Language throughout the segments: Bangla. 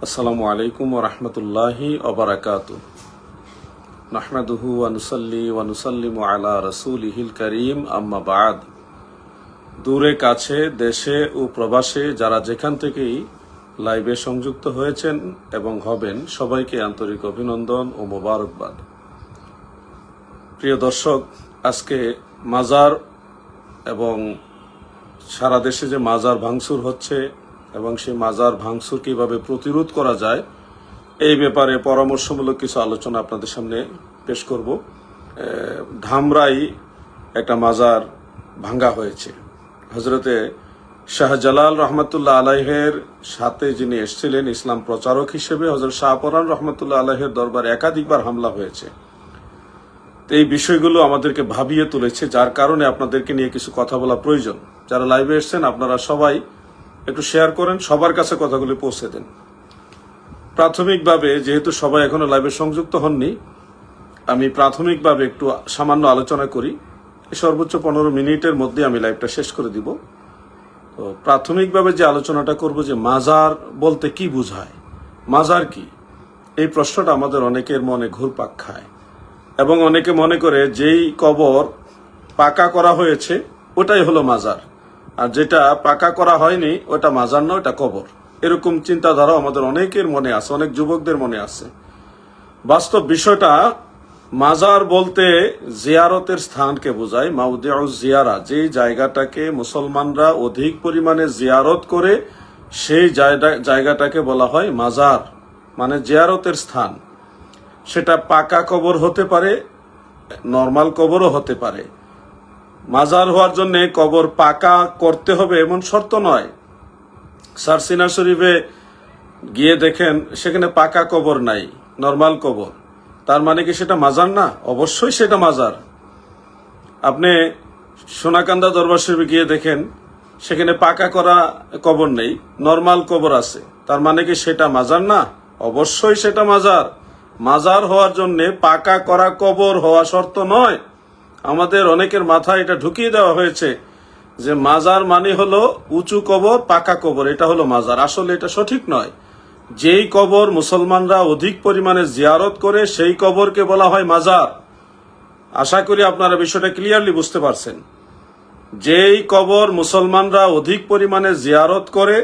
আসসালামু আলাইকুম ওয়া রাহমাতুল্লাহি ওয়া বারাকাতুহু। নাহমাদুহু ওয়া নুসাল্লি ওয়া নুসাল্লিমু আলা রাসূলিহিল কারীম, আম্মা বা'দ। দূরে কাছে, দেশে ও প্রবাসে যারা যেখান থেকেই লাইভে সংযুক্ত হয়েছেন এবং হবেন, সবাইকে আন্তরিক অভিনন্দন ও মোবারকবাদ। প্রিয় দর্শক, আজকে মাজার এবং সারা দেশে যে মাজার ভাঙচুর হচ্ছে এবং সেই মাজার ভাঙচুর কিভাবে প্রতিরোধ করা যায় এই ব্যাপারে পরামর্শমূলক কিছু আলোচনা আপনাদের সামনে পেশ করব। ধামরাই একটা মাজার ভাঙ্গা হয়েছে। হযরতে শাহজালাল রহমতুল্লাহ আলাইহের সাথে যিনি এসেছিলেন ইসলাম প্রচারক হিসেবে, হযরত শাহপরান রহমতুল্লাহ আলাইহের দরবারে একাধিকবার হামলা হয়েছে। এই বিষয়গুলো আমাদেরকে ভাবিয়ে তুলেছে, যার কারণে আপনাদেরকে নিয়ে কিছু কথা বলা প্রয়োজন। যারা লাইভে এসেছেন আপনারা সবাই একটু শেয়ার করেন, সবার কাছে কথাগুলি পৌঁছে দেন। প্রাথমিকভাবে, যেহেতু সবাই এখনো লাইভে সংযুক্ত হননি, আমি প্রাথমিকভাবে একটু সামান্য আলোচনা করি। সর্বোচ্চ 15 মিনিটের মধ্যে আমি লাইভটা শেষ করে দিব। তো প্রাথমিকভাবে যে আলোচনাটা করব, যে মাজার বলতে কি বোঝায়, মাজার কি, এই প্রশ্নটা আমাদের অনেকের মনে ঘুরপাক খায় এবং অনেকে মনে করে যেই কবর পাকা করা হয়েছে ওটাই হলো মাজার, আর যেটা পাকা করা হয়নি ওটা মাজার না, ওটা কবর। এরকম চিন্তাধারা আমাদের অনেকের মনে আছে, অনেক যুবকদের মনে আছে। বাস্তব বিষয়টা, মাজার বলতে জিয়ারতের স্থানকে বোঝায়, মাউদিউজ জিয়ারা, যেই জায়গাটাকে মুসলমানরা অধিক পরিমাণে জিয়ারত করে সেই জায়গাটাকে বলা হয় মাজার, মানে জিয়ারতের স্থান। সেটা পাকা কবর হতে পারে, নর্মাল কবরও হতে পারে। মাজার হওয়ার জন্য কবর পাকা করতে হবে এমন শর্ত নয়। সারসিনা শরীফে গিয়ে দেখেন সেখানে পাকা কবর নাই, নর্মাল কবর। তার মানে কি সেটা মাজার না? অবশ্যই সেটা মাজার। আপনি সোনাকান্দা দরবার শরীফে গিয়ে দেখেন সেখানে পাকা করা কবর নেই, নর্মাল কবর আছে। তার মানে কি সেটা মাজার না? অবশ্যই সেটা মাজার। মাজার হওয়ার জন্য পাকা করা কবর হওয়া শর্ত নয়। আমাদের অনেকের মাথায় এটা ঢুকিয়ে দেওয়া হয়েছে যে মাজার মানে হলো উঁচু কবর, পাকা কবর, এটা হলো মাজার। আসলে এটা সঠিক নয়। যেই কবর মুসলমানরা অধিক পরিমাণে জিয়ারত করে সেই কবরকে বলা হয় মাজার। আশা করি আপনারা বিষয়টা ক্লিয়ারলি বুঝতে পারছেন। যেই কবর মুসলমানরা অধিক পরিমাণে জিয়ারত করে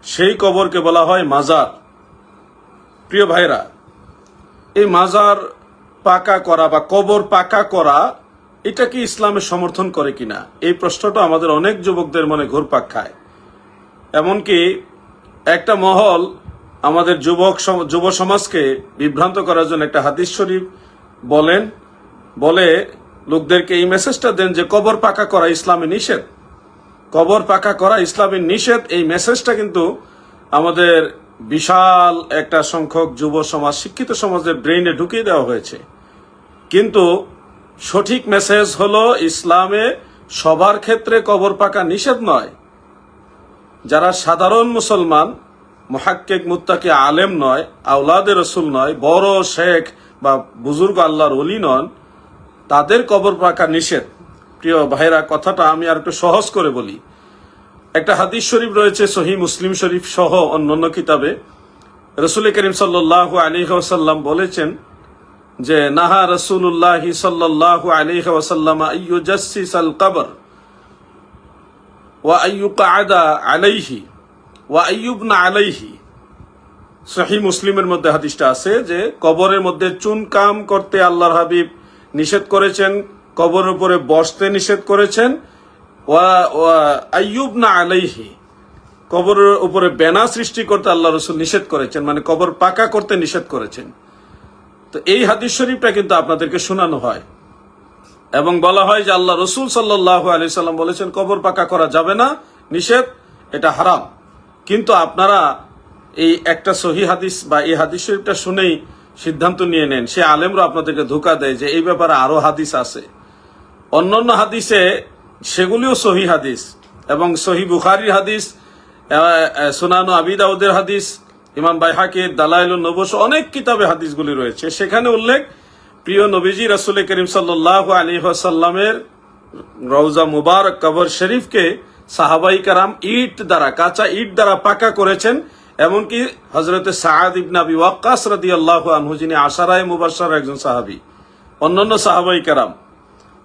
সেই কবরকে বলা হয় মাজার। প্রিয় ভাইরা, এই মাজার পাকা করা বা কবর পাকা করা, এটা কি ইসলামে সমর্থন করে কিনা, এই প্রশ্নটা আমাদের অনেক যুবকদের মনে ঘুরপাক খায়। এমনকি একটা মহল আমাদের যুব সমাজকে বিভ্রান্ত করার জন্য একটা হাদিস শরীফ বলে লোকদেরকে এই মেসেজটা দেন যে কবর পাকা করা ইসলামে নিষেধ, কবর পাকা করা ইসলামে নিষেধ। এই মেসেজটা কিন্তু আমাদের বিশাল একটা সংখ্যক যুব সমাজ, শিক্ষিত সমাজের ব্রেইনে ঢুকিয়ে দেওয়া হয়েছে। কিন্তু সঠিক মেসেজ হলো ইসলামে সবার ক্ষেত্রে কবর পাকা নিষেধ নয়। যারা সাধারণ মুসলমান, মুহাক্কিক মুত্তাকি আলেম নয়, আওলাদে রসুল নয়, বড় শেখ বা বুজুর্গ আল্লাহর ওলি নন, তাদের কবর পাকা নিষেধ। প্রিয় ভাইরা, কথাটা আমি আর একটু সহজ করে বলি। একটা হাদিস শরীফ রয়েছে সহিহ মুসলিম শরীফ সহ অন্যান্য কিতাবে। রাসূল করিম সাল্লাল্লাহু আলাইহি ওয়াসাল্লাম বলেছেন যে নাহা রাসূলুল্লাহ সাল্লাল্লাহু আলাইহি ওয়াসাল্লাম আইয়ুজাসসিসাল কবর ওয়া আইয়ুকআদা আলাইহি ওয়া আইয়ুবনা আলাইহি। সহিহ মুসলিমের মধ্যে হাদিসটা আছে যে কবরের মধ্যে চুনকাম করতে আল্লাহর হাবিব নিষেধ করেছেন, কবরের উপরে বসতে নিষেধ করেছেন, ওয়া আইয়ুবনা আলাইহি, কবরের উপরে বেনা সৃষ্টি করতে আল্লাহ রাসূল নিষেধ করেছেন, মানে কবর পাকা করতে নিষেধ করেছেন। তো এই হাদিস শরীফটা কিন্তু আপনাদেরকে শোনানো হয় এবং বলা হয় যে আল্লাহ রসুল সাল্লাল্লাহু আলাইহি সাল্লাম বলেছেন কবর পাকা করা যাবে না, নিষেধ, এটা হারাম। কিন্তু আপনারা এই একটা সহিহ হাদিস বা এই হাদিস শরীফটা শুনেই সিদ্ধান্ত নিয়ে নেন। সে আলেমরা আপনাদেরকে ধোঁকা দেয় যে এই ব্যাপারে আরো হাদিস আছে, অন্যান্য হাদিসে, সেগুলিও সহিহ হাদিস এবং সহিহ বুখারীর হাদিস, সুনান আবি দাউদের হাদিস, ইমাম বাইহাকির দালাইলুন নবুওয়া, অনেক কিতাবে হাদিসগুলি রয়েছে। সেখানে উল্লেখ, প্রিয় নবীজি রাসূল করিম সাল্লাল্লাহু আলাইহি ওয়াসাল্লামের রওজা মুবারক কবর শরীফকে সাহাবাই কারাম ইট দ্বারা, কাঁচা ইট দ্বারা পাকা করেছেন এমনকি হযরতে সাআদ ইবনে আবি ওয়াক্কাস রাদিয়াল্লাহু আনহু, যিনি আশারায়ে মুবাশশার একজন সাহাবী, অন্যান্য সাহাবায়ে কেরাম,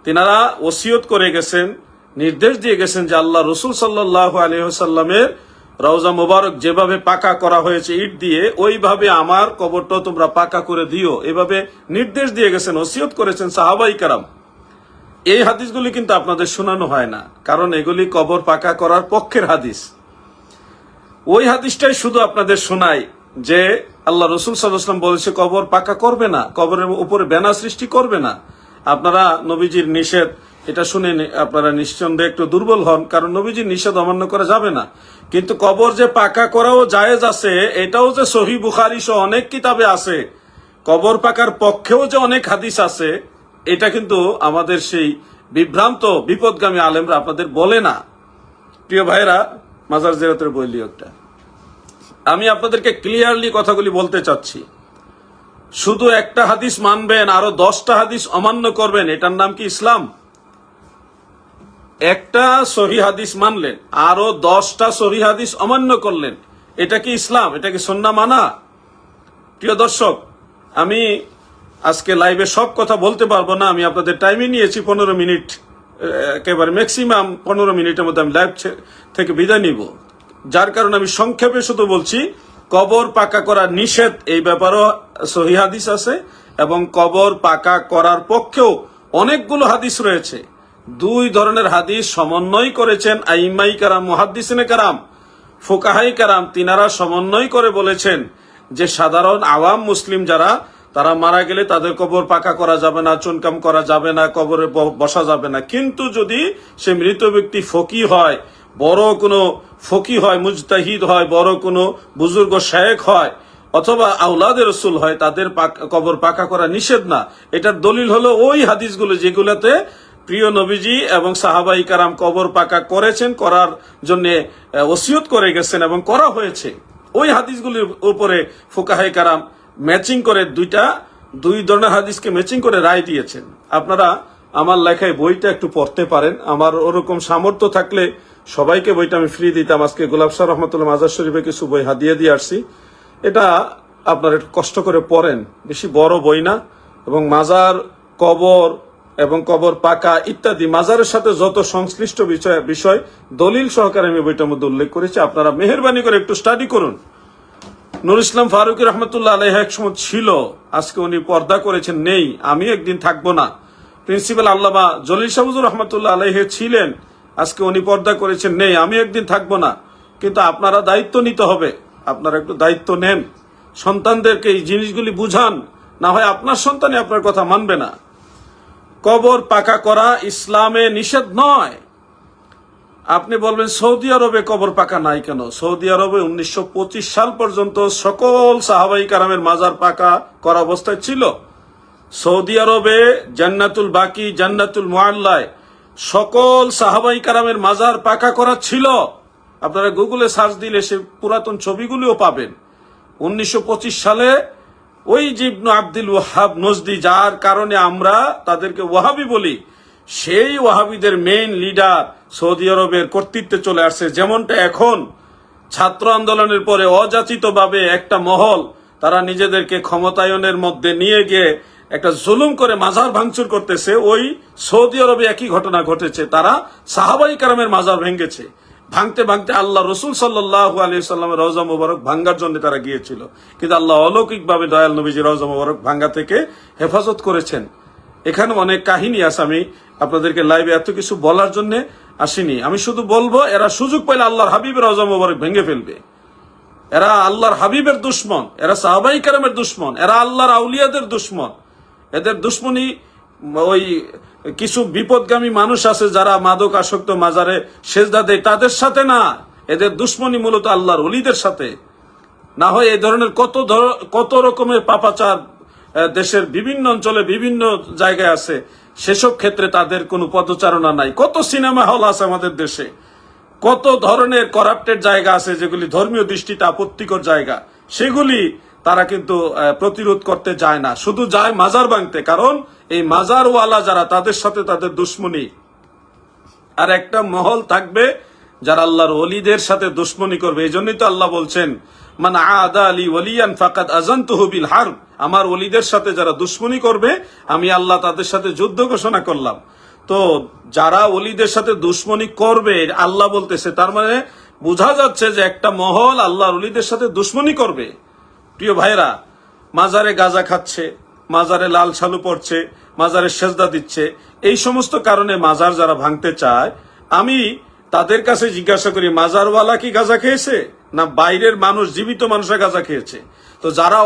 তিনারা ওসিয়ত করে গেছেন, নির্দেশ দিয়ে গেছেন যে আল্লাহ রসুল সাল্লাল্লাহু আলাইহি ওয়াসাল্লামের রওজা মোবারক যেভাবে পাকা করা হয়েছে ইট দিয়ে, ওইভাবে আমার কবরটাও তোমরা পাকা করে দিও, এভাবে নির্দেশ দিয়ে গেছেন, ওসিয়ত করেছেন সাহাবায়ে কেরাম। এই হাদিসগুলি কিন্তু আপনাদের শোনানো হয় না, কারণ এগুলি কবর পাকা করার পক্ষের হাদিস। ওই হাদিসটাই শুধু আপনাদের শোনাই যে আল্লাহ রসুল সাল্লাল্লাহু আলাইহি ওয়াসাল্লাম বলেছে কবর পাকা করবে না, কবরের উপরে বেনা সৃষ্টি করবে না। আপনারা নবীজির নিষেধ এটা শুনে আপনারা নিঃসন্দেহে একটু দুর্বল হন, কারণ নবীজির নিষেধ অমান্য করা যাবে না। কিন্তু কবর যে পাকা করাও জায়েজ আছে, এটাও যে সহিহ বুখারী সহ অনেক কিতাবে আছে, কবর পাকার পক্ষেও যে অনেক হাদিস আছে, এটা কিন্তু আমাদের সেই বিভ্রান্ত বিপদগামী আলেমরা আপনাদের বলে না। প্রিয় ভাইরা, মাজার জিয়ারতের বইলি একটা আমি আপনাদেরকে ক্লিয়ারলি কথাগুলি বলতে চাচ্ছি। শুধু একটা হাদিস মানবেন, আরো 10টা হাদিস অমান্য করবেন, এটার নাম কি ইসলাম? একটা সহিহ হাদিস মানলেন, আরো 10টা সহিহ হাদিস অমান্য করলেন, এটা কি ইসলাম? এটা কি সুন্নাহ মানা? প্রিয় দর্শক, আমি আজকে লাইভে সব কথা বলতে পারবো না, আমি আপনাদের টাইমে নিয়েছি 15 মিনিট, একেবারে ম্যাক্সিমাম 15 মিনিটের মধ্যে আমি লাইভ থেকে বিদায় নিব। যার কারণে আমি সংক্ষেপে শুধু বলছি, কবর পাকা করা নিষেধ, এই ব্যাপারেও সহিহ হাদিস আছে, এবং কবর পাকা করার পক্ষেও অনেকগুলো হাদিস রয়েছে। দুই ধরনের হাদিস সমন্বয় করেছেন আইম্মাই কারাম, মুহাদ্দিসিনে কারাম, ফুকাহাই কারাম, তিনারা সমন্বয় করে বলেছেন যে সাধারণ আওয়াম মুসলিম যারা, তারা মারা গেলে তাদের কবর পাকা করা যাবে না, চুনকাম করা যাবে না, কবরে বসা যাবে না। কিন্তু যদি সে মৃত ব্যক্তি ফকিহ হয়, বড় কোনো ফকিহ হয়, মুজতাহিদ হয়, বড় কোনো বুজুর্গ শায়েখ হয়, অথবা আওলাদে রসুল হয়, তাদের কবর পাকা করা নিষেধ না। এটার দলিল হলো ওই হাদিসগুলো যেগুলোতে প্রিয় নবীজি এবং সাহাবাই কারাম কবর পাকা করেছেন, করার জন্য ওসিয়ত করে গেছেন এবং করা হয়েছে। ওই হাদিসগুলির উপরে ফুকাহায়ে কারাম ম্যাচিং করে দুই ধরনের হাদিসকে ম্যাচিং করে রায় দিয়েছেন। আপনারা আমার লেখায় বইটা একটু পড়তে পারেন। আমার ওরকম সামর্থ্য থাকলে সবাইকে বইটা আমি ফ্রি দিতাম। আজকে গোলাপ শাহ রহমতুল্লাহ মাজার শরীফে কিছু বই হাদিয়া দিয়ে আসছি, এটা আপনারা একটু কষ্ট করে পড়েন, বেশি বড় বই না। এবং মাজার, কবর এবং কবর পাকা ইত্যাদি মাজারের সাথে যত সংশ্লিষ্ট বিষয় দলিল সহকারে আমি বইটার মধ্যে উল্লেখ করেছি। আপনারা মেহেরবানি করে একটু স্টাডি করুন। নুর ইসলাম ফারুকী রহমতুল্লাহ আলাইহি একসময় ছিল, আজকে উনি পর্দা করেছেন, নেই, আমি একদিন থাকবো না। প্রিন্সিপাল আল্লামা জলিল শাহ হুজুর রহমতুল্লাহ আলাইহি ছিলেন, আজকে উনি পর্দা করেছেন, নেই, আমি একদিন থাকবো না। কিন্তু আপনারা দায়িত্ব নিতে হবে, আপনারা একটু দায়িত্ব নেন, সন্তানদেরকে এই জিনিসগুলি বুঝান, না হয় আপনার সন্তানই আপনার কথা মানবে না। কবর পাকা করা ইসলামে নিষেধ নয়। আপনি বলবেন সৌদি আরবে কবর পাকা নাই কেন? সৌদি আরবে 1925 সাল পর্যন্ত সকল সাহাবাই কারামের মাজার পাকা করা অবস্থায় ছিল। সৌদি আরবে জান্নাতুল বাকি, জান্নাতুল মুআল্লায় সকল সাহাবাই কারামের মাজার পাকা করা ছিল। আপনারা গুগলে সার্চ দিলে সে পুরাতন ছবিগুলিও পাবেন। 1925 সালে ওই ইবনু আব্দুল ওয়াহাব নজদি, যার কারণে আমরা তাদেরকে ওয়াহাবি বলি, সেই ওয়াহাবিদের মেইন লিডার সৌদি আরবের কর্তৃত্বে চলে আসছে। যেমনটা এখন ছাত্র আন্দোলনের পরে অযাচিতভাবে একটা মহল, তারা নিজেদেরকে ক্ষমতায়নের মধ্যে নিয়ে গিয়ে একটা জুলুম করে মাজার ভাঙচুর করতেছে, ওই সৌদি আরবে একই ঘটনা ঘটেছে। তারা সাহাবাই কারামের মাজার ভেঙেছে। ভাঙতে ভাঙতে আল্লাহ রসুল সাল্লাল্লাহু আলাইহি সাল্লামের রওজা মুবারক ভাঙ্গার জন্য তারা গিয়েছিল, কিন্তু আল্লাহ অলৌকিকভাবে দয়াল নবীজি রওজা মুবারক ভাঙ্গা থেকে হেফাজত করেছেন। এখানে অনেক কাহিনী আছে, আমি আপনাদেরকে লাইভে এত কিছু বলার জন্য আসিনি। আমি শুধু বলবো, এরা সুযোগ পাইলে আল্লাহর হাবিবের রওজা মুবারক ভেঙে ফেলবে। এরা আল্লাহর হাবিবের দুশ্মন, এরা সাহাবাই কেরামের দুশ্মন, এরা আল্লাহর আউলিয়াদের দুশ্মন। এদের দুশ্মনী ওই কিছু বিপদগামী মানুষ আছে যারা মাদক আসক্ত মাজারে সেজদা দেয়, তাদের সাথে না। এদের দুশ্মনী মূলত আল্লাহর ওলিদের সাথে। না হয় এই ধরনের কত রকমের পাপাচার দেশের বিভিন্ন অঞ্চলে বিভিন্ন জায়গায় আছে, সেসব ক্ষেত্রে তাদের কোনো পদচারণা নাই। কত সিনেমা হল আছে আমাদের দেশে, কত ধরনের করাপ্টেড জায়গা আছে যেগুলি ধর্মীয় দৃষ্টিতে আপত্তিকর জায়গা, সেগুলি তারা কিন্তু প্রতিরোধ করতে যায় না, শুধু যায় মাজার ভাঙতে। কারণ এই মাজারওয়ালা যারা, তাদের সাথে তাদের দুশ্মনী। আর একটা মহল থাকবে যারা আল্লাহর ওলিদের সাথে দুশ্মনী করবে। এই জন্যই তো আল্লাহ বলছেন, মান আদা আলী ওলিয়ান ফাকাদ আযানতুহু বিল হারব, আমার ওলিদের সাথে যারা দুশ্মনী করবে আমি আল্লাহ তাদের সাথে যুদ্ধ ঘোষণা করলাম। তো যারা ওলিদের সাথে দুশ্মনী করবে আল্লাহ বলতেছে, তার মানে বোঝা যাচ্ছে যে একটা মহল আল্লাহর ওলিদের সাথে দুশ্মনী করবে। প্রিয় ভাইরা, মাজারে গাঁজা খাচ্ছে, মাজারে লাল ছালু পড়ছে, মাজারে সেজদা দিচ্ছে, এই সমস্ত কারণে মাজার যারা ভাঙতে চায়, আমি তাদের কাছে জিজ্ঞাসা করি, মাজারওয়ালা কি গাঁজা খেয়েছে না বাইরের মানুষ, জীবিত মানুষরা গাঁজা খেয়েছে? তো যারা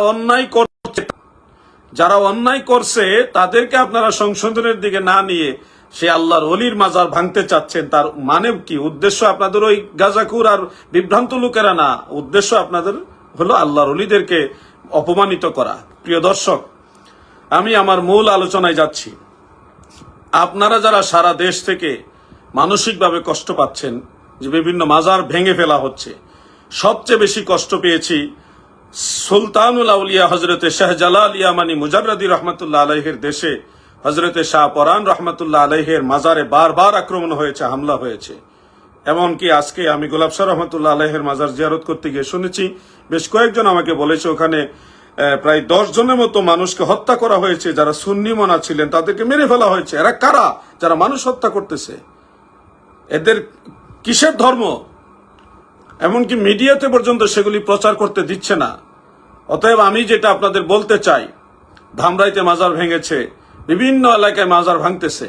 অন্যায় করছে তাদেরকে আপনারা সংশোধনের দিকে না নিয়ে সে আল্লাহর ওলির মাজার ভাঙতে চাচ্ছেন, তার মানে কি? উদ্দেশ্য আপনাদের ওই গাঁজাখুর আর বিভ্রান্ত লোকেরা না, উদ্দেশ্য আপনাদের হলো আল্লাহর ওলিদেরকে অপমানিত করা। প্রিয় দর্শক, আমি আমার মূল আলোচনায় যাচ্ছি। আপনারা যারা সারা দেশ থেকে মানসিকভাবে কষ্ট পাচ্ছেন যে বিভিন্ন মাজার ভেঙে ফেলা হচ্ছে, সবচেয়ে বেশি কষ্ট পেয়েছি সুলতানুল আউলিয়া হজরতে শাহজালাল ইয়ামানি মুজাররদি রহমতুল্লাহ আলাইহের দেশে হজরতে শাহ পরান রহমতুল্লাহ আলাইহের মাজারে বারবার আক্রমণ হয়েছে, হামলা হয়েছে। এমনকি আজকে আমি গোলাপ শাহ রহমতুল্লাহ আলাইহের মাজার জিয়ারত করতে গিয়ে শুনেছি বেশ কয়েকজন আমাকে বলেছে ওখানে প্রায় 10 জনের মতো মানুষকে হত্যা করা হয়েছে, যারা সুন্নি মনা ছিলেন তাদেরকে মেরে ফেলা হয়েছে। এরা কারা যারা মানুষ হত্যা করতেছে? এদের কিসের ধর্ম? এমনকি মিডিয়াতে পর্যন্ত সেগুলি প্রচার করতে দিচ্ছে না। অতএব আমি যেটা আপনাদের বলতে চাই, ধামরাইতে মাজার ভেঙেছে, বিভিন্ন এলাকায় মাজার ভাঙতেছে।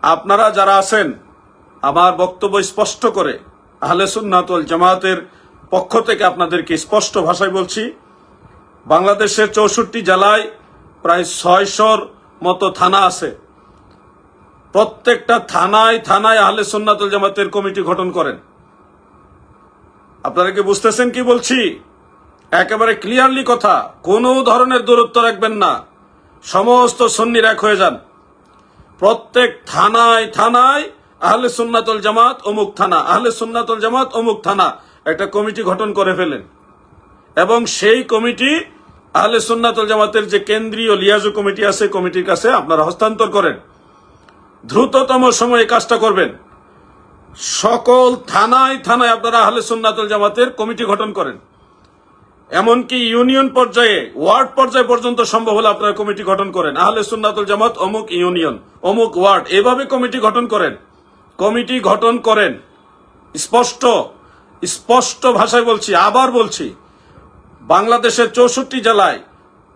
আপনারা যারা আছেন, আমার বক্তব্য স্পষ্ট করে আহলে সুন্নাত ওয়াল জামাতের পক্ষ থেকে আপনাদেরকে স্পষ্ট ভাষায় বলছি, বাংলাদেশের 64 জেলায় প্রায় 600-র মতো থানা আছে। প্রত্যেকটা থানায় থানায় আহলে সুন্নাত ওয়াল জামাতের কমিটি গঠন করেন। আপনারা কি বুঝতেছেন কি বলছি? একেবারে ক্লিয়ারলি কথা, কোনো ধরনের দূরত্ব রাখবেন না, সমস্ত সুন্নির এক হয়ে যান। প্রত্যেক থানায় থানায় আহলে সুন্নাত ওয়াল জামাত অমুক থানা, আহলে সুন্নাত ওয়াল জামাত অমুক থানা, একটা কমিটি গঠন করে ফেলেন এবং সেই কমিটি আহলে সুন্নাত ওয়াল জামাতের যে কেন্দ্রীয় লিয়াজু কমিটি আছে, কমিটির কাছে আপনারা হস্তান্তর করেন। দ্রুততম সময়ে কাজটা করবেন। সকল থানায় থানায় আপনারা আহলে সুন্নাত ওয়াল জামাতের কমিটি গঠন করেন। এমনকি ইউনিয়ন পর্যায়ে, ওয়ার্ড পর্যায়ে পর্যন্ত সম্ভব হলে আপনারা কমিটি গঠন করেন। আহলে সুন্নাত ওয়াল জামাত অমুক ইউনিয়ন, অমুক ওয়ার্ড, এভাবে কমিটি গঠন করেন। কমিটি গঠন করেন। স্পষ্ট ভাষায় বলছি, আবার বলছি, বাংলাদেশের 64 জেলায়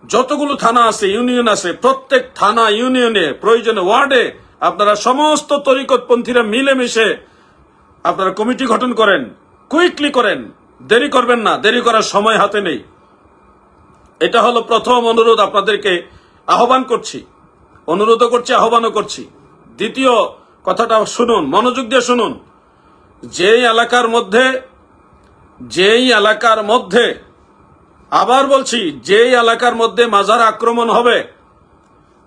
যতগুলো থানা আছে, ইউনিয়ন আছে, প্রত্যেক থানা ইউনিয়নে প্রয়োজনে ওয়ার্ডে আপনারা সমস্ত তরিকতপন্থীরা মিলেমিশে আপনারা কমিটি গঠন করেন। কুইকলি করেন, দেরি করবেন না, দেরি করার সময় হাতে নেই। এটা হলো প্রথম অনুরোধ, আপনাদেরকে আহ্বান করছি, অনুরোধও করছি, আহ্বানও করছি। দ্বিতীয় কথাটা শুনুন, মনোযোগ দিয়ে শুনুন। যেই এলাকার মধ্যে আবার বলছি, যেই এলাকার মধ্যে মাজার আক্রমণ হবে,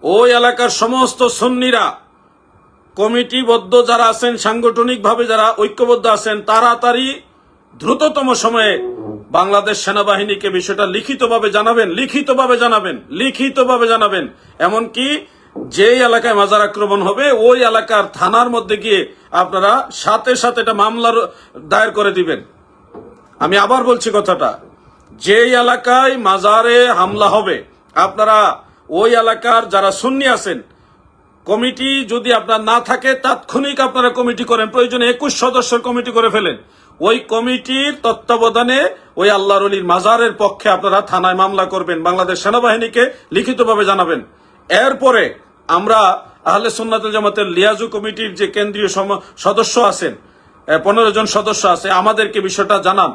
ওই এলাকার সমস্ত সুন্নিরা কমিটিবদ্ধ যারা আছেন, সাংগঠনিকভাবে যারা ঐক্যবদ্ধ আছেন, তাড়াতাড়ি দ্রুততম সময়ে বাংলাদেশ সেনাবাহিনীকে বিষয়টা লিখিতভাবে জানাবেন। এমনকি যেই এলাকায় মাজার আক্রমণ হবে ওই এলাকার থানার মধ্যে গিয়ে আপনারা সাথে সাথে এটা মামলার দায়ের করে দিবেন। আমি আবার বলছি কথাটা, যেই এলাকায় মাজারে হামলা হবে আপনারা ওই এলাকার যারা সুন্নি আছেন, কমিটি যদি আপনার না থাকে তাৎক্ষণিক আপনারা কমিটি করেন, প্রয়োজনে 21 সদস্যের কমিটি করে ফেলেন। ওই কমিটির তত্ত্বাবধানে ওই আল্লাহর ওলির মাজারের পক্ষে আপনারা থানায় মামলা করবেন, বাংলাদেশ সেনাবাহিনীকে লিখিতভাবে জানাবেন। এরপরে আমরা আহলে সুন্নাত ওয়াল জামাতের লিয়াজু কমিটির যে কেন্দ্রীয় সদস্য আছেন, 15 জন সদস্য আছে, আমাদেরকে বিষয়টা জানান,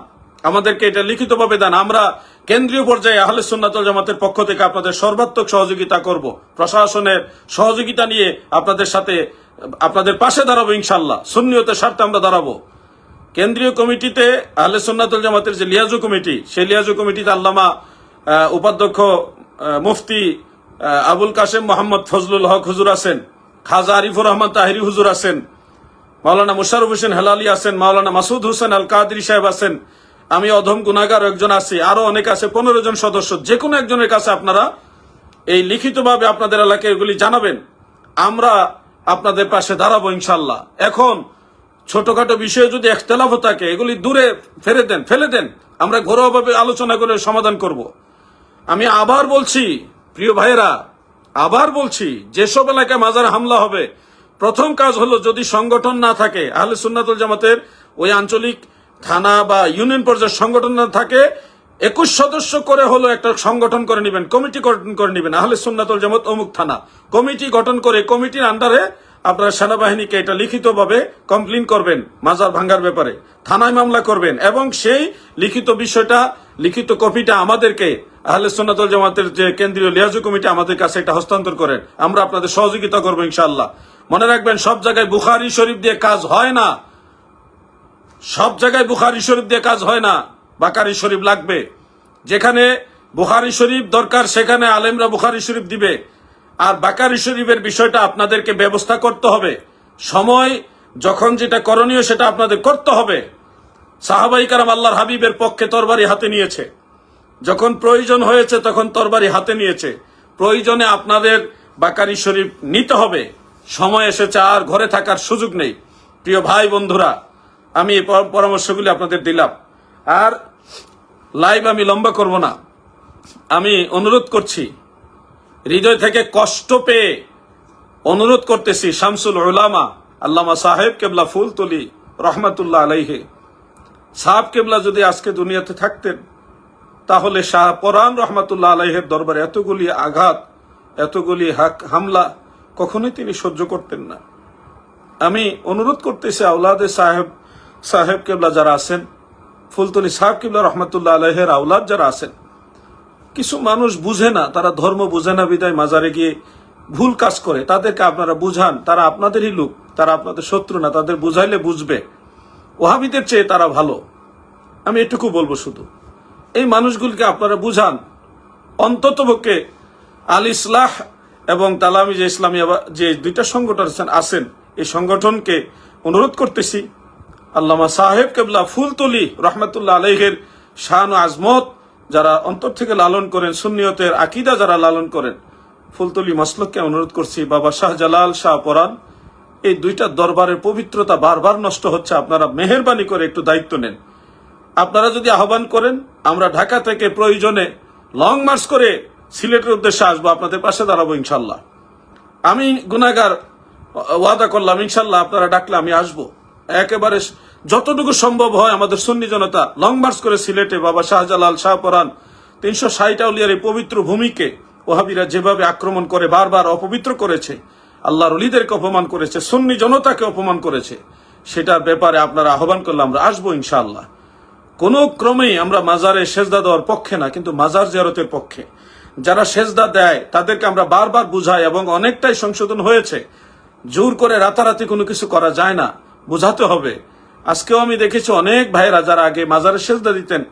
আমাদেরকে এটা লিখিতভাবে দেন। আমরা কেন্দ্রীয় পর্যায়ে আহলে সুন্নাত ওয়াল জামাতের পক্ষ থেকে আপনাদের সর্বাত্মক সহযোগিতা করব, প্রশাসনের সহযোগিতা নিয়ে আপনাদের পাশে দাঁড়াবো ইনশাআল্লাহ। সুন্নিয়তের স্বার্থে আমরা দাঁড়াবো। কেন্দ্রীয় কমিটিতে আহলে সুন্নাত ওয়াল জামাতের যে লিয়াজু কমিটি, সেই লিয়াজু কমিটিতে আল্লামা উপাধ্যক্ষ মুফতি আবুল কাসেম মোহাম্মদ ফজলুল হক হুজুর আছেন, খাজা আরিফুর রহমান তাহিরি হুজুর আছেন, মাওলানা মুশাররফ হোসেন হেলালি আছেন, মাওলানা মাসুদ হোসেন আল কাদরি সাহেব আছেন, আমি অধম গুনাহগার একজন আছি, আরো অনেক আছে, 15 জন সদস্য। যে কোনো একজনের কাছে আপনারা এই লিখিতভাবে আপনাদের এলাকায় এগুলি জানাবেন, আমরা আপনাদের পাশে দাঁড়াবো ইনশাল্লাহ। এখন ছোটখাটো বিষয়ে যদি একতলাফ থাকে এগুলি দূরে ফেলে দেন, আমরা ঘরোয়াভাবে আলোচনা করে সমাধান করব। আমি আবার বলছি প্রিয় ভাইয়েরা, আবার বলছি, যেসব এলাকায় মাজার হামলা হবে প্রথম কাজ হলো, যদি সংগঠন না থাকে, আহলে সুন্নাতুল জামাতের ওই আঞ্চলিক থানা বা ইউনিয়ন পর্যায়ের সংগঠন না থাকে, 21 সদস্য করে হলো একটা সংগঠন করে নেবেন, কমিটি গঠন করে নেবেন, আহলে সুন্নাতুল জামাত অমুক থানা, কমিটি গঠন করে কমিটির আন্ডারে আপনারা সেনাবাহিনীকে এটা লিখিতভাবে কমপ্লেন করবেন মাজার ভাঙ্গার ব্যাপারে, থানায় মামলা করবেন, এবং সেই লিখিত কপিটা আমাদেরকে আহলে সুন্নাতুল জামাতের যে কেন্দ্রীয় লিয়াজু কমিটি আমাদের কাছে এটা হস্তান্তর করেন, আমরা আপনাদের সহযোগিতা করবো ইনশাআল্লাহ। মনে রাখবেন, সব জায়গায় বুখারী শরীফ দিয়ে কাজ হয় না, সব জায়গায় বুখারী শরীফ দিয়ে কাজ হয় না, বাকারি শরীফ লাগবে। যেখানে বুখারী শরীফ দরকার সেখানে আলেমরা বুখারী শরীফ দিবে, আর বাকারি শরীফের বিষয়টা আপনাদেরকে ব্যবস্থা করতে হবে। সময় যখন যেটা করণীয় সেটা আপনাদের করতে হবে। সাহাবাই কারাম আল্লাহর হাবিবের পক্ষে তরবারি হাতে নিয়েছে, যখন প্রয়োজন হয়েছে তখন তরবারি হাতে নিয়েছে। প্রয়োজনে আপনাদের বাকারি শরীফ নিতে হবে, সময় এসেছে, আর ঘরে থাকার সুযোগ নেই। প্রিয় ভাই বন্ধুরা, আমি এই পরামর্শগুলি আপনাদের দিলাম, আর লাইভ আমি লম্বা করব না। আমি অনুরোধ করছি, হৃদয় থেকে কষ্ট পেয়ে অনুরোধ করতেছি, শামসুল উলামা আল্লামা সাহেব কেবলা ফুলতলি রহমাতুল্লাহ আলাইহি সাহেব কেবলা যদি আজকে দুনিয়াতে থাকতেন, তাহলে শাহ পরান রহমাতুল্লাহ আলাইহের দরবারে এতগুলি আঘাত, এতগুলি হামলা কখনোই তিনি সহ্য করতেন না। আমি অনুরোধ করতেছি, আওলাদে সাহেব কেবলা যারা আছেন, ফুলতলি সাহেব কেবলা রহমাতুল্লাহ আলাইহের আওলাদ যারা আছেন, কিছু মানুষ বুঝে না, তারা ধর্ম বুঝে না বিদায় মাজারে গিয়ে ভুল কাজ করে, তাদেরকে আপনারা বুঝান। তারা আপনাদেরই লোক, তারা আপনাদের শত্রু না, তাদের বুঝাইলে বুঝবে। ওহাবিদের চেয়ে তারা ভালো, আমি এটুকু বলবো শুধু। এই মানুষগুলিকে আপনারা বুঝান। অন্ততপক্ষে আল ইসলাহ এবং তালামিজ ইসলামিয়া যে দুইটা সংগঠন আছেন, এই সংগঠনকে অনুরোধ করতেছি, আল্লামা সাহেব কেবলা ফুলতলি রহমতুল্লাহ আলাইহের শান ও আজমত যারা অন্তর থেকে লালন করেন, সুন্নিয়তের আকিদা যারা লালন করেন, ফুলতলি মাসলককে অনুরোধ করছি, বাবা শাহজালাল, শাহ পরান, এই দুইটা দরবারের পবিত্রতা বারবার নষ্ট হচ্ছে, আপনারা মেহেরবানি করে একটু দায়িত্ব নেন। আপনারা যদি আহ্বান করেন, আমরা ঢাকা থেকে প্রয়োজনে লং মার্চ করে সিলেটের উদ্দেশ্যে আসবো, আপনাদের পাশে দাঁড়াবো ইনশাল্লাহ। আমি গুনাহগার, ওয়াদা করলাম ইনশাল্লাহ আপনারা ডাকলে আমি আসবো। একেবারে যতটুকু সম্ভব হয় আমাদের সুন্নি জনতা লং মার্চ করে সিলেটে বাবা শাহজালাল, শাহ পরান, 360 আউলিয়ার এই পবিত্র ভূমিকে ওহাবিরা যেভাবে আক্রমণ করে বারবার অপবিত্র করেছে, আল্লাহর ওলিদেরকে অপমান করেছে, সুন্নি জনতাকে অপমান করেছে, সেটার ব্যাপারে আপনারা আহ্বান করলে আমরা আসবো ইনশাআল্লাহ। কোনো ক্রমেই আমরা মাজারে সেজদা দেওয়ার পক্ষে না, কিন্তু মাজার জিয়ারতের পক্ষে। যারা সেজদা দেয় তাদেরকে আমরা বারবার বুঝাই, এবং অনেকটাই সংশোধন হয়েছে। জোর করে রাতারাতি কোনো কিছু করা যায় না, বুঝাতে হবে। আজকেও আমি দেখেছি অনেক ভাইয়েরা যারা আগে মাজারে সেজদা দিতেন,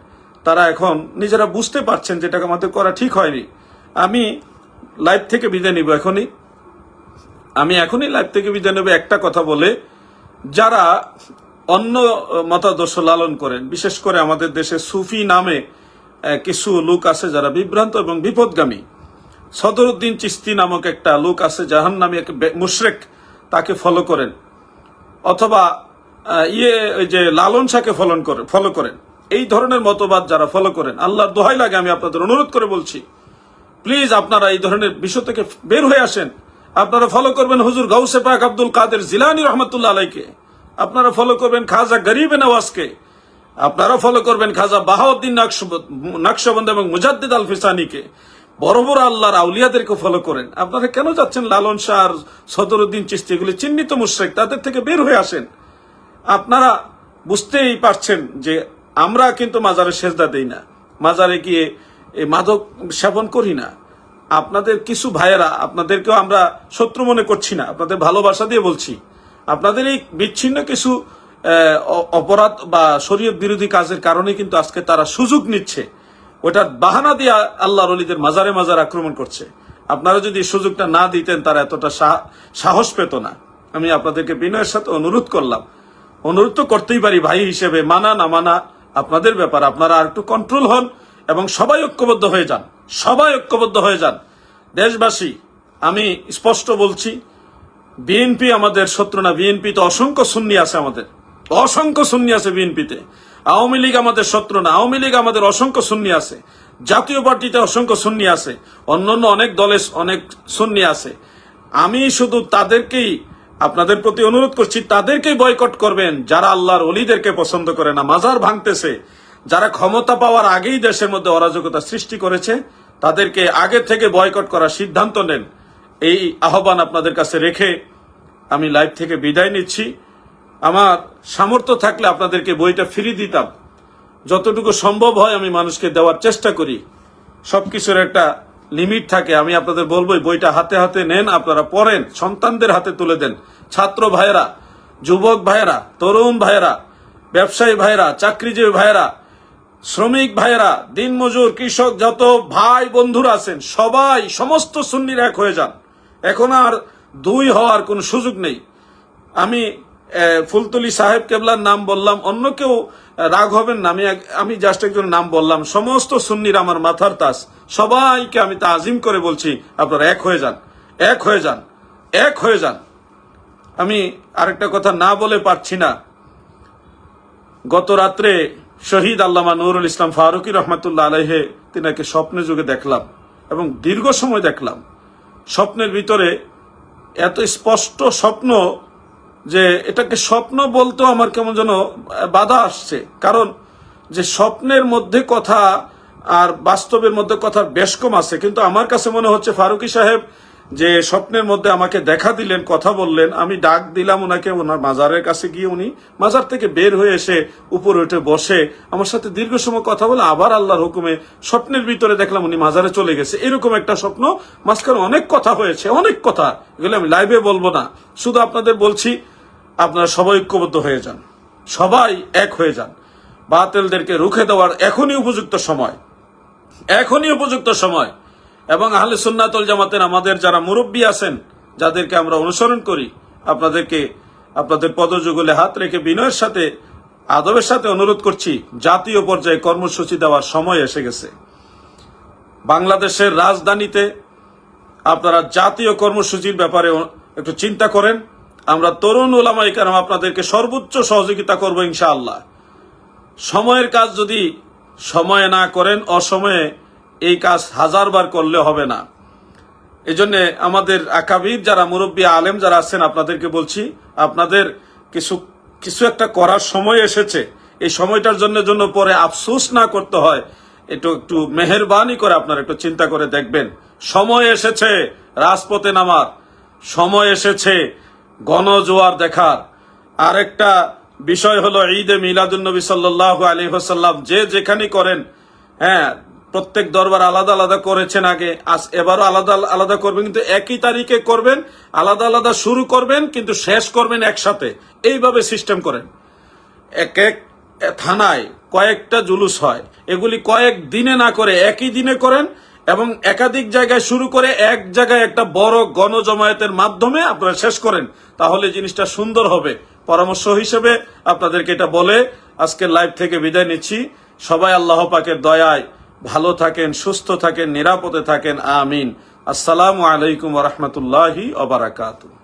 তারা এখন নিজেরা বুঝতে পারছেন যেটাকে আমাদের করা ঠিক হয়নি। আমি লাইভ থেকে বিদায় নিব এখনই লাইভ থেকে বিদায় নেব একটা কথা বলে, যারা অন্য মতাদর্শ লালন করেন, বিশেষ করে আমাদের দেশে সুফি নামে কিছু লোক আছে যারা বিভ্রান্ত এবং বিপদগামী। সদরউদ্দিন চিস্তি নামক একটা লোক আছে, জাহান্নামী এক মুশরিক, তাকে ফলো করেন, অথবা ওই যে লালন শাহকে ফলো করেন। এই ধরনের মতবাদ যারা ফলো করেন, আল্লাহর দোহাই লাগে আমি আপনাদের অনুরোধ করে বলছি, প্লিজ আপনারা এই ধরনের বিষয় থেকে বের হয়ে আসেন। আপনারা ফলো করবেন হুজুর গাউসে পাক আব্দুল কাদের জিলানী রহমতুল্লাহ আলাইকে, আপনারা ফলো করবেন খাজা গরিবে নওয়াজকে, আপনারা ফলো করবেন খাজা বাহাউদ্দিন নকশবন্দ এবং মুজাদ্দিদ আল ফিসানিকে, বড় বড় আল্লাহর আউলিয়াদেরকে ফলো করেন। আপনারা কেন যাচ্ছেন লালন শাহ আর সদরউদ্দিন চিশতি, এগুলি চিহ্নিত মুশরিক, তাদের থেকে বের হয়ে আসেন। আপনারা বুঝতেই পারছেন যে আমরা কিন্তু মাজারে সেজদা দেই না, মাজারে গিয়ে মাদক সেবন করি না। আপনাদের কিছু ভাইয়েরা, আপনাদেরকেও আমরা শত্রু মনে করছি না, আপনাদের ভালোবাসা দিয়ে বলছি, আপনাদের এই বিচ্ছিন্ন কিছু অপরাধ বা শরীয়ত বিরোধী কাজের কারণে কিন্তু আজকে তারা সুযোগ নিচ্ছে, ওটার বাহানা দিয়ে আল্লাহর ওলিদের মাজারে আক্রমণ করছে। আপনারা যদি সুযোগটা না দিতেন, তারা এতটা সাহস পেত না। আমি আপনাদেরকে বিনয়ের সাথে অনুরোধ করলাম, অনুরোধ তো করতেই পারি ভাই হিসেবে, মানা না মানা আপনাদের ব্যাপার। আপনারা আর একটু কন্ট্রোল হন এবং সবাই ঐক্যবদ্ধ হয়ে যান। দেশবাসী, আমি স্পষ্ট বলছি, বিএনপি আমাদের শত্রু না, বিএনপি তো অসংখ্য সুন্নি আছে আমাদের, অসংখ্য সুন্নি আছে বিএনপিতে। আওয়ামী লীগ আমাদের শত্রু না, আওয়ামী লীগ আমাদের অসংখ্য সুন্নি আছে। জাতীয় পার্টিতে অসংখ্য সুন্নি আছে, অন্যান্য অনেক দলে অনেক সুন্নি আছে। আমি শুধু তাদেরকেই আপনাদের প্রতি অনুরোধ করছি, তাদেরকেই বয়কট করবেন যারা আল্লাহর ওলিদেরকে পছন্দ করে না, মাজার ভাঙতেছে, যারা ক্ষমতা পাওয়ার আগেই দেশের মধ্যে অরাজকতা সৃষ্টি করেছে, তাদেরকে আগে থেকে বয়কট করার সিদ্ধান্ত নেন। এই আহ্বান আপনাদের কাছে রেখে আমি লাইভ থেকে বিদায় নিচ্ছি। আমার সামর্থ্য থাকলে আপনাদেরকে বইটা ফিরিয়ে দিতাম, যতটুকু সম্ভব হয় আমি মানুষকে দেওয়ার চেষ্টা করি। সবকিছুর একটা লিমিট থাকে। আমি আপনাদের বলবো বইটা হাতে হাতে নেন, আপনারা পড়েন, সন্তানদের হাতে তুলে দেন। ছাত্র ভাইয়েরা, যুবক ভাইয়েরা, তরুণ ভাইয়েরা, ব্যবসায়ী ভাইয়েরা, চাকরিজীবী ভাইয়েরা, শ্রমিক ভাইয়েরা, দিনমজুর, কৃষক, যত ভাই বন্ধুরা আছেন সবাই, সমস্ত সুন্নির এক হয়ে যান। এখন আর দুই হওয়ার কোন সুযোগ নেই। আমি ফুলতলি সাহেব কেবলার নাম বললাম, অন্য কেউ রাগ হবেন না, আমি জাস্ট একজন নাম বললাম। সমস্ত সুন্নির আমার মাথার তাজ, সবাইকে আমি তাজিম করে বলছি আপনারা এক হয়ে যান, এক হয়ে যান, এক হয়ে যান। আমি আরেকটা কথা না বলে পারছি না। গত রাত্রে শহীদ আল্লামা নুরুল ইসলাম ফারুকী রহমতুল্লাহ আলাইহে তিনাকে স্বপ্নে যুগে দেখলাম এবং দীর্ঘ সময় দেখলাম। স্বপ্নের ভিতরে এত স্পষ্ট স্বপ্ন যে এটাকে স্বপ্ন বলতেও আমার কেমন যেন বাধা আসছে। কারণ যে স্বপ্নের মধ্যে কথা আর বাস্তবের মধ্যে কথার বেশ কম আছে, কিন্তু আমার কাছে মনে হচ্ছে ফারুকী সাহেব যে স্বপ্নের মধ্যে আমাকে দেখা দিলেন, কথা বললেন, আমি ডাক দিলাম ওনাকে, ওনার মাজারের কাছে গিয়ে উনি মাজার থেকে বের হয়ে এসে উপরে উঠে বসে আমার সাথে দীর্ঘ সময় কথা বলে আবার আল্লাহর হুকুমে স্বপ্নের ভিতরে দেখলাম উনি মাজারে চলে গেছে। এরকম একটা স্বপ্ন। মাঝখানে অনেক কথা হয়েছে, অনেক কথা, এগুলো আমি লাইভে বলবো না। শুধু আপনাদের বলছি আপনারা সবাই ঐক্যবদ্ধ হয়ে যান, সবাই এক হয়ে যান। বাতিলদেরকে রুখে দেওয়ার এখনই উপযুক্ত সময়, এখনই উপযুক্ত সময়। এবং আহলে সুন্নাত ওয়াল জামাতের আমাদের যারা মুরব্বী আছেন, যাদেরকে আমরা অনুসরণ করি, আপনাদেরকে আপনাদের পদযুগলে হাত রেখে বিনয়ের সাথে, আদবের সাথে অনুরোধ করছি, জাতীয় পর্যায়ে কর্মসূচি দেওয়ার সময় এসে গেছে। বাংলাদেশের রাজধানীতে আপনারা জাতীয় কর্মসূচির ব্যাপারে একটু চিন্তা করেন। আমরা তরুণ উলামায়ে কেরাম আপনাদেরকে সর্বোচ্চ সহযোগিতা করব ইনশাআল্লাহ। সময়ের কাজ যদি সময়ে না করেন, অসময়ে এই কাজ হাজারবার করলে হবে না। এই জন্য আমাদের আকাবির যারা মুরব্বী আলেম যারা আছেন, আপনাদেরকে বলছি, আপনাদের কিছু একটা করার সময় এসেছে। এই সময়টার জন্য পরে আফসোস না করতে হয়, একটু মেহেরবানি করে আপনারা একটু চিন্তা করে দেখবেন। সময় এসেছে রাজপথে নামার, সময় এসেছে গণজোয়ার দেখার। আরেকটা বিষয় হলো ঈদে মিলাদুন্নবী সাল্লাল্লাহু আলাইহি ওয়াসাল্লাম যে যেখানে করেন, হ্যাঁ, প্রত্যেক দরবার আলাদা আলাদা করেছেন আগে, এবারও আলাদা আলাদা করবেন, কিন্তু একই তারিখে করবেন, আলাদা আলাদা শুরু করবেন কিন্তু শেষ করবেন একসাথে। এইভাবে সিস্টেম করেন। এক এক থানায় কয়েকটা জুলুস হয়, এগুলি কয়েক দিনে না করে একই দিনে করেন এবং একাধিক জায়গায় শুরু করে এক জায়গায় একটা বড় গণজমায়েতের মাধ্যমে আপনারা শেষ করেন, তাহলে জিনিসটা সুন্দর হবে। পরামর্শ হিসেবে আপনাদেরকে এটা বলে আজকের লাইভ থেকে বিদায় নিচ্ছি। সবাই আল্লাহ পাকের দয়ায় ভালো থাকেন, সুস্থ থাকেন, নিরাপদে থাকেন, আমিন। আসসালামু আলাইকুম ওয়া রাহমাতুল্লাহি ওয়া বারাকাতুহু।